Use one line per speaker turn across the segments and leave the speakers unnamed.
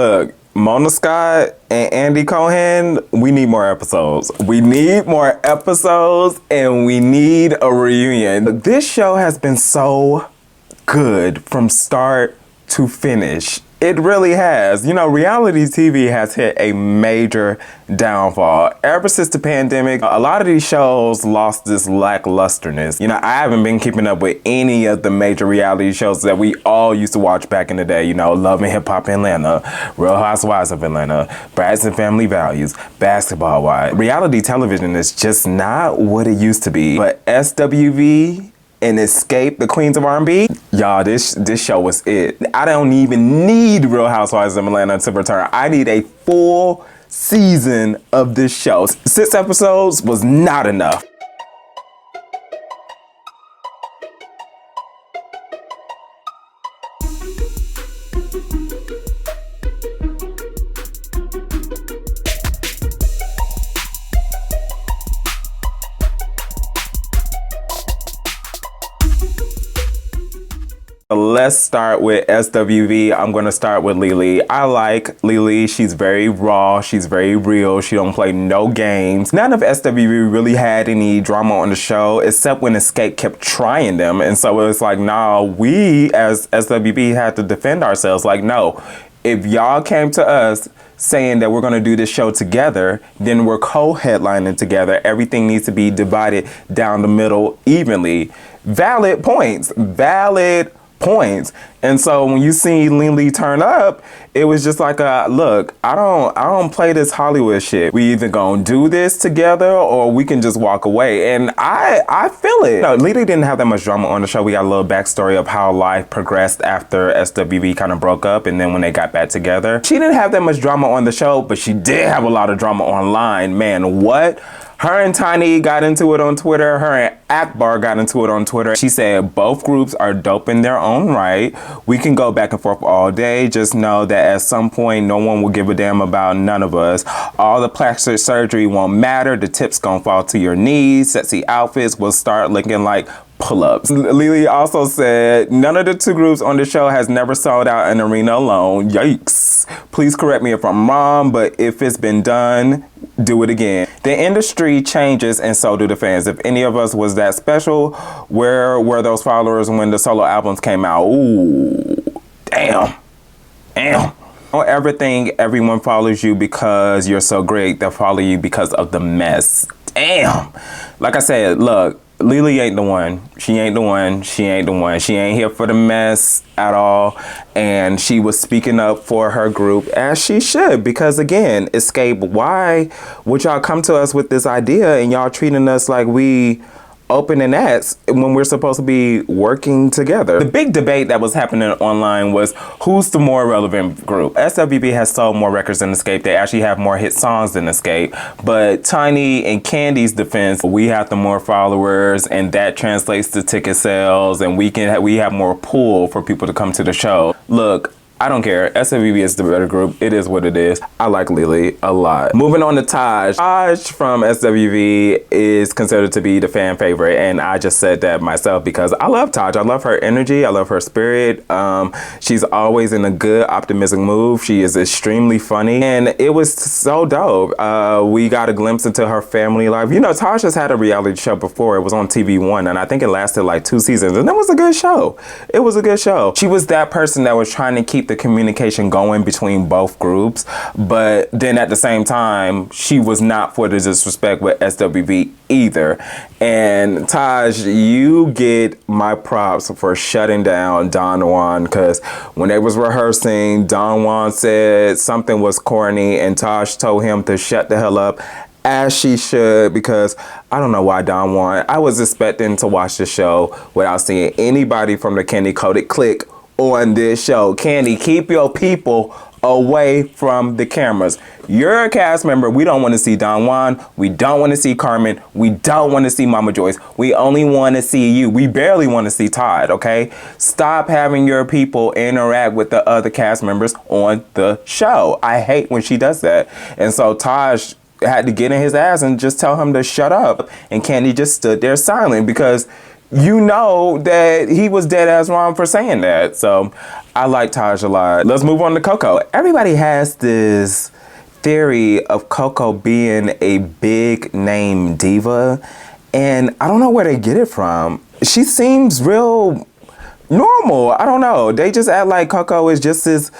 Look, Mona Scott and Andy Cohen, we need more episodes. We need more episodes and we need a reunion. This show has been so good from start to finish. It really has. You know, reality TV has hit a major downfall. Ever since the pandemic, a lot of these shows lost this lacklusterness. You know, I haven't been keeping up with any of the major reality shows that we all used to watch back in the day. You know, Love and Hip Hop Atlanta, Real Housewives of Atlanta, Brad's Family Values, Basketball Wives. Reality television is just not what it used to be. But SWV and Xscape, the Queens of R&B, y'all, this show was it. I don't even need Real Housewives of Atlanta to return. I need a full season of this show. 6 episodes was not enough. Let's start with SWV. I'm gonna start with Lily. I like Lily. She's very raw. She's very real. She don't play no games. None of SWV really had any drama on the show except when Xscape kept trying them. And so it was like, nah, we as SWV had to defend ourselves. Like, no, if y'all came to us saying that we're gonna do this show together, then we're co-headlining together. Everything needs to be divided down the middle evenly. Valid points. And so when you see Lily turn up, it was just like, look, I don't play this Hollywood shit. We either gonna do this together or we can just walk away. And I feel it. No, Lily didn't have that much drama on the show. We got a little backstory of how life progressed after SWV kind of broke up and then when they got back together. She didn't have that much drama on the show, but she did have a lot of drama online. Man, what? Her and Tiny got into it on Twitter. Her and Akbar got into it on Twitter. She said both groups are dope in their own right. We can go back and forth all day. Just know that at some point, no one will give a damn about none of us. All the plastic surgery won't matter. The tips gonna fall to your knees. Sexy outfits will start looking like pull-ups. Lily also said, none of the two groups on the show has never sold out an arena alone. Yikes. Please correct me if I'm wrong, but if it's been done, do it again. The industry changes and so do the fans. If any of us was that special, where were those followers when the solo albums came out? Ooh, damn. Don't ever think everyone follows you because you're so great. They'll follow you because of the mess. Damn. Like I said, look, Lily ain't the one. She ain't the one. She ain't here for the mess at all. And she was speaking up for her group as she should. Because again, Xscape, why would y'all come to us with this idea and y'all treating us like we open and ask when we're supposed to be working together? The big debate that was happening online was who's the more relevant group. SWV has sold more records than Xscape. They actually have more hit songs than Xscape. But Tiny and Candy's defense, we have the more followers and that translates to ticket sales and we have more pull for people to come to the show. Look, I don't care. SWV is the better group. It is what it is. I like Lily a lot. Moving on to Taj. Taj from SWV is considered to be the fan favorite, and I just said that myself because I love Taj. I love her energy. I love her spirit. She's always in a good, optimistic mood. She is extremely funny, and it was so dope. We got a glimpse into her family life. You know, Taj has had a reality show before. It was on TV1, and I think it lasted like 2 seasons, and it was a good show. It was a good show. She was that person that was trying to keep the communication going between both groups, but then at the same time she was not for the disrespect with SWV either. And Taj, you get my props for shutting down Don Juan, because when they was rehearsing, Don Juan said something was corny and Taj told him to shut the hell up, as she should, because I don't know why Don Juan, I was expecting to watch the show without seeing anybody from the Candy Coated clique on this show. Candy, keep your people away from the cameras. You're a cast member. We don't want to see Don Juan. We don't want to see Carmen. We don't want to see Mama Joyce. We only want to see you. We barely want to see Todd, okay? Stop having your people interact with the other cast members on the show. I hate when she does that. And so Taj had to get in his ass and just tell him to shut up. And Candy just stood there silent because you know that he was dead ass wrong for saying that. So I like Taj a lot. Let's move on to Coco. Everybody has this theory of Coco being a big name diva, and I don't know where they get it from. She seems real normal. I don't know. They just act like Coco is just this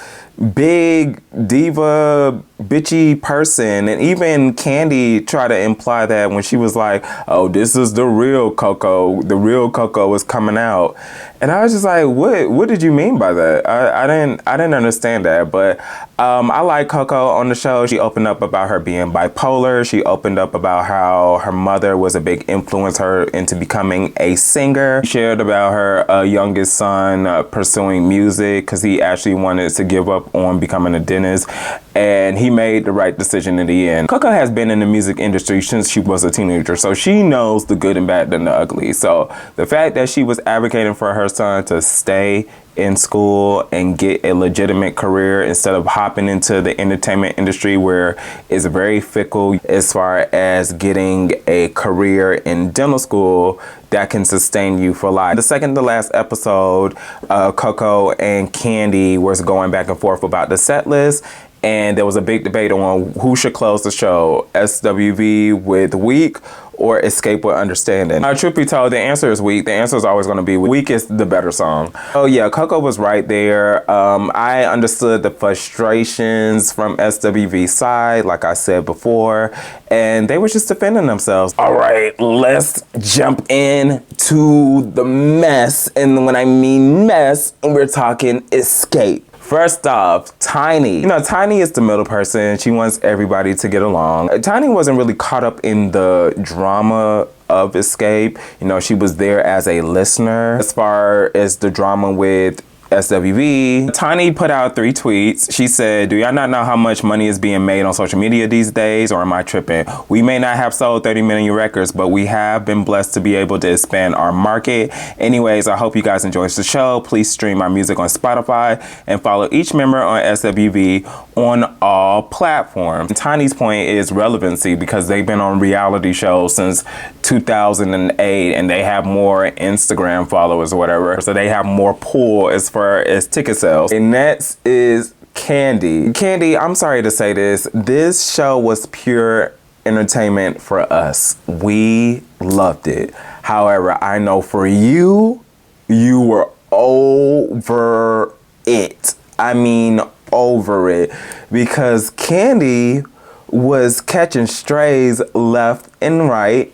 big diva bitchy person, and even Candy tried to imply that when she was like, oh, this is the real Coco is coming out. And I was just like, what did you mean by that? I didn't understand that. But I like Coco on the show. She opened up about her being bipolar. She opened up about how her mother was a big influence her into becoming a singer. She shared about her youngest son pursuing music because he actually wanted to give up on becoming a dentist, and he made the right decision in the end. Coco has been in the music industry since she was a teenager, so she knows the good and bad and the ugly. So the fact that she was advocating for her son to stay in school and get a legitimate career instead of hopping into the entertainment industry, where it's very fickle as far as getting a career in dental school that can sustain you for life. The second to last episode, Coco and Candy was going back and forth about the set list, and there was a big debate on who should close the show, SWV with Weak or Xscape with Understanding. Truth be told, the answer is Weak. The answer is always going to be Weak is the better song. Oh yeah, Coco was right there. I understood the frustrations from SWV's side, like I said before, and they were just defending themselves. All right, let's jump in to the mess. And when I mean mess, we're talking Xscape. First off, Tiny. You know, Tiny is the middle person. She wants everybody to get along. Tiny wasn't really caught up in the drama of Xscape. You know, she was there as a listener. As far as the drama with SWV, Tiny put out 3 tweets. She said, do y'all not know how much money is being made on social media these days, or am I tripping? We may not have sold 30 million records, but we have been blessed to be able to expand our market. Anyways, I hope you guys enjoy the show. Please stream my music on Spotify and follow each member on SWV on all platforms. Tiny's point is relevancy, because they've been on reality shows since 2008 and they have more Instagram followers or whatever, so they have more pull as far as ticket sales. And next is Candy. Candy, I'm sorry to say this show was pure entertainment for us. We loved it. However, I know for you were over it. I mean, over it, because Candy was catching strays left and right.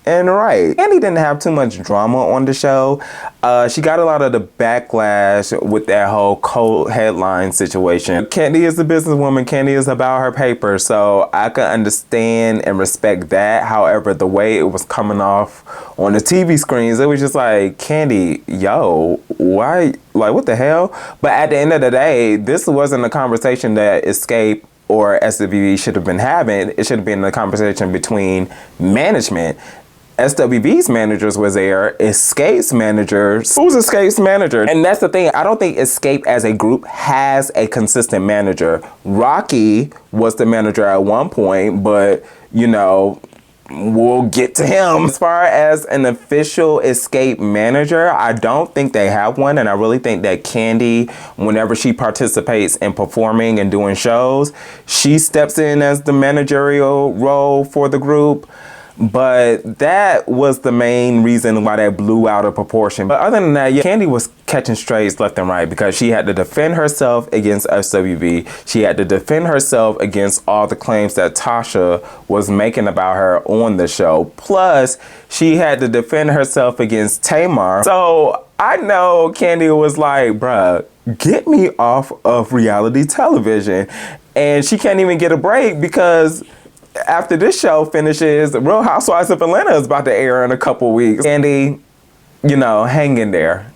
Candy didn't have too much drama on the show. She got a lot of the backlash with that whole cold headline situation. Candy is a businesswoman. Candy is about her paper, so I can understand and respect that. However, the way it was coming off on the TV screens, it was just like, Candy, yo, why? Like, what the hell? But at the end of the day, this wasn't a conversation that Xscape or SWV should have been having. It should have been a conversation between management. SWV's managers was there. Xscape's managers. Who's Xscape's manager? And that's the thing. I don't think Xscape as a group has a consistent manager. Rocky was the manager at one point, but you know, we'll get to him. As far as an official Xscape manager, I don't think they have one, and I really think that Candy, whenever she participates in performing and doing shows, she steps in as the managerial role for the group. But that was the main reason why that blew out of proportion. But other than that, yeah, Candy was catching strays left and right, because she had to defend herself against SWV. She had to defend herself against all the claims that Tasha was making about her on the show. Plus, she had to defend herself against Tamar. So I know Candy was like, bruh, get me off of reality television. And she can't even get a break, because after this show finishes, Real Housewives of Atlanta is about to air in a couple weeks. Candy, you know, hang in there.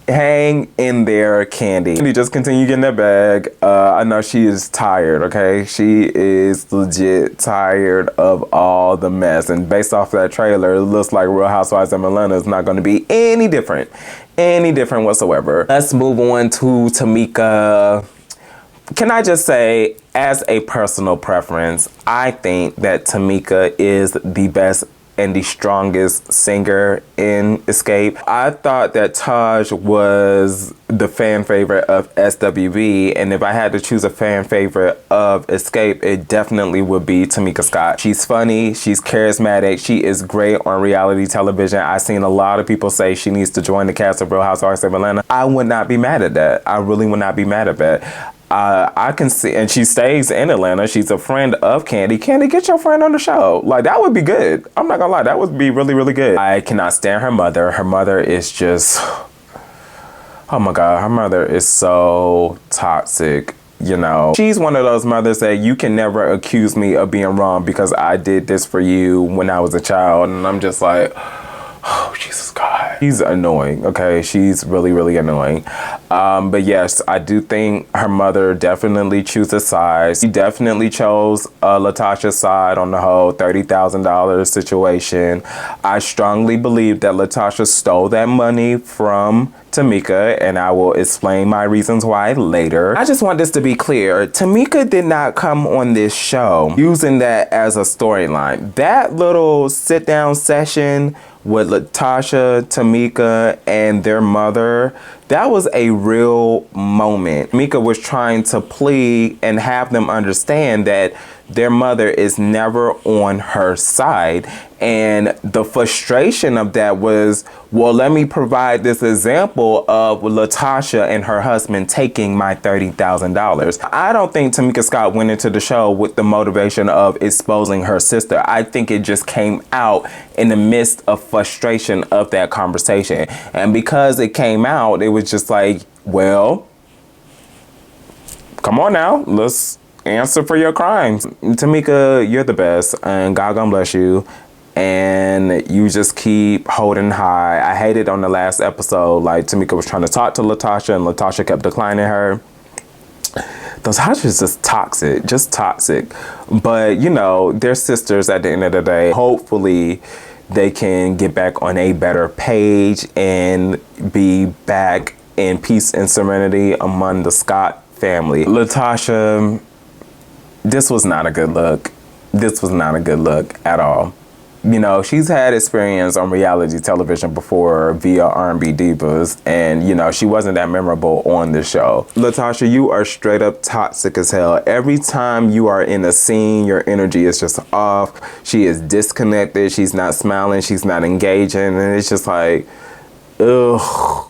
Hang in there, Candy. Candy, just continue getting that bag. I know she is tired, okay? She is legit tired of all the mess. And based off that trailer, it looks like Real Housewives of Atlanta is not going to be any different whatsoever. Let's move on to Tamika. Can I just say, as a personal preference, I think that Tamika is the best and the strongest singer in Xscape. I thought that Taj was the fan favorite of SWV, and if I had to choose a fan favorite of Xscape, it definitely would be Tamika Scott. She's funny, she's charismatic, she is great on reality television. I've seen a lot of people say she needs to join the cast of Real Housewives of Atlanta. I would not be mad at that. I really would not be mad at that. I can see, and she stays in Atlanta. She's a friend of Kandi. Kandi, get your friend on the show. Like, that would be good. I'm not gonna lie, that would be really, really good. I cannot stand her mother. Her mother is just, oh my God, her mother is so toxic. You know, she's one of those mothers that you can never accuse me of being wrong because I did this for you when I was a child. And I'm just like, oh, Jesus God. She's annoying, okay? She's really, really annoying. But yes, I do think her mother definitely chooses sides. She definitely chose Latasha's side on the whole $30,000 situation. I strongly believe that Latasha stole that money from Tamika, and I will explain my reasons why later. I just want this to be clear. Tamika did not come on this show using that as a storyline. That little sit-down session with Latasha, Tamika, and their mother, that was a real moment. Tamika was trying to plead and have them understand that their mother is never on her side. And the frustration of that was, well, let me provide this example of Latasha and her husband taking my $30,000. I don't think Tamika Scott went into the show with the motivation of exposing her sister. I think it just came out in the midst of frustration of that conversation. And because it came out, it was just like, well, come on now, let's answer for your crimes. Tamika, you're the best, and God gonna bless you. And you just keep holding high. I hated on the last episode, like Tamika was trying to talk to Latasha and Latasha kept declining her. Latasha is just toxic. But you know, they're sisters at the end of the day. Hopefully they can get back on a better page and be back in peace and serenity among the Scott family. Latasha, this was not a good look. This was not a good look at all. You know, she's had experience on reality television before via R&B Divas, and you know, she wasn't that memorable on the show. Latasha, you are straight up toxic as hell. Every time you are in a scene, your energy is just off. She is disconnected. She's not smiling. She's not engaging. And it's just like, ugh.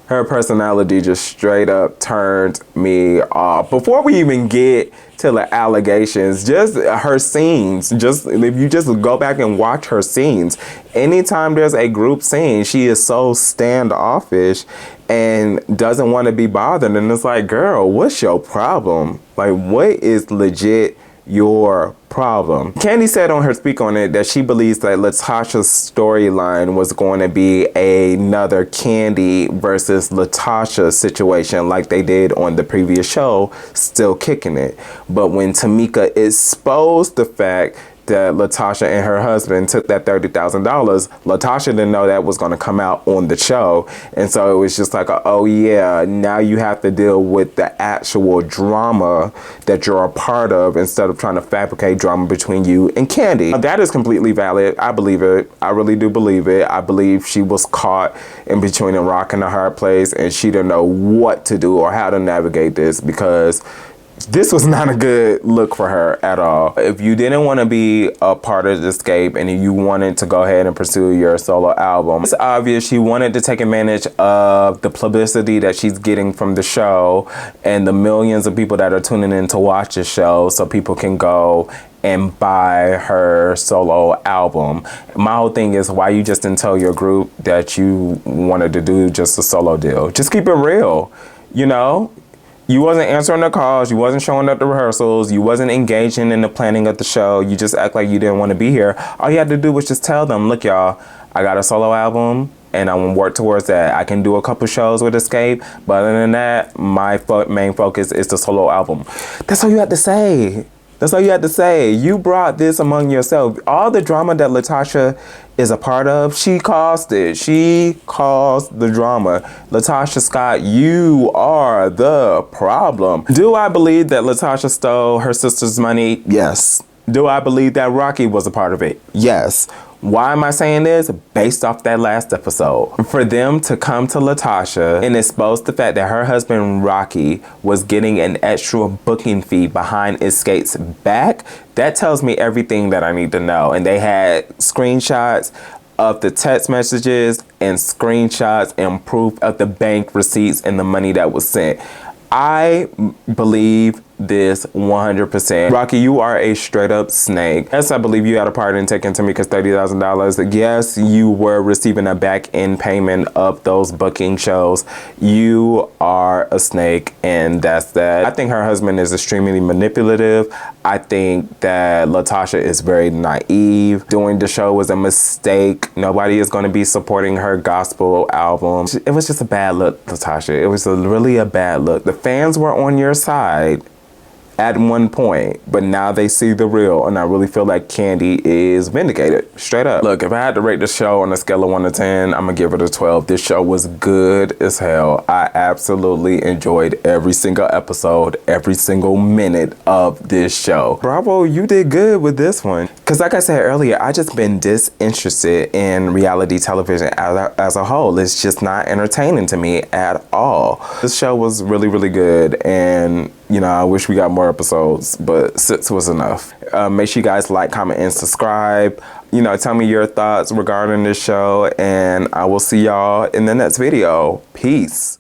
Her personality just straight up turned me off. Before we even get to the allegations, just her scenes, just if you just go back and watch her scenes, anytime there's a group scene, she is so standoffish and doesn't want to be bothered. And it's like, girl, what's your problem? Like, what is legit your problem? Kandi said on her speak on it that she believes that Latasha's storyline was going to be another Kandi versus Latasha situation like they did on the previous show, Still Kicking It. But when Tamika exposed the fact that Latasha and her husband took that $30,000, Latasha didn't know that was going to come out on the show. And so it was just like, oh yeah, now you have to deal with the actual drama that you're a part of instead of trying to fabricate drama between you and Kandi. That is completely valid. I believe it. I really do believe it. I believe she was caught in between a rock and a hard place and she didn't know what to do or how to navigate this, because this was not a good look for her at all. If you didn't want to be a part of Xscape and you wanted to go ahead and pursue your solo album, it's obvious she wanted to take advantage of the publicity that she's getting from the show and the millions of people that are tuning in to watch the show so people can go and buy her solo album. My whole thing is, why you just didn't tell your group that you wanted to do just a solo deal? Just keep it real, you know? You wasn't answering the calls, you wasn't showing up to rehearsals, you wasn't engaging in the planning of the show, you just act like you didn't want to be here. All you had to do was just tell them, look y'all, I got a solo album and I'm gonna work towards that. I can do a couple shows with Xscape, but other than that, my main focus is the solo album. That's all you had to say. That's all you had to say. You brought this among yourself. All the drama that Latasha is a part of, she caused it. She caused the drama. Latasha Scott, you are the problem. Do I believe that Latasha stole her sister's money? Yes. Do I believe that Rocky was a part of it? Yes. Why am I saying this? Based off that last episode. For them to come to Latasha and expose the fact that her husband Rocky was getting an extra booking fee behind Xscape's back, that tells me everything that I need to know. And they had screenshots of the text messages and screenshots and proof of the bank receipts and the money that was sent. I believe this 100%. Rocky, you are a straight up snake. Yes, I believe you had a part in taking Tamika's $30,000. Yes, you were receiving a back end payment of those booking shows. You are a snake, and that's that. I think her husband is extremely manipulative. I think that Latasha is very naive. Doing the show was a mistake. Nobody is going to be supporting her gospel album. It was just a bad look, Latasha. It was really a bad look. The fans were on your side at one point, but now they see the real, and I really feel like Kandi is vindicated, straight up. Look, if I had to rate the show on a scale of 1 to 10, I'm gonna give it a 12. This show was good as hell. I absolutely enjoyed every single episode, every single minute of this show. Bravo, you did good with this one. Because like I said earlier, I just been disinterested in reality television as a whole. It's just not entertaining to me at all. This show was really, really good, and you know, I wish we got more episodes, but 6 was enough. Make sure you guys like, comment, and subscribe. You know, tell me your thoughts regarding this show, and I will see y'all in the next video. Peace.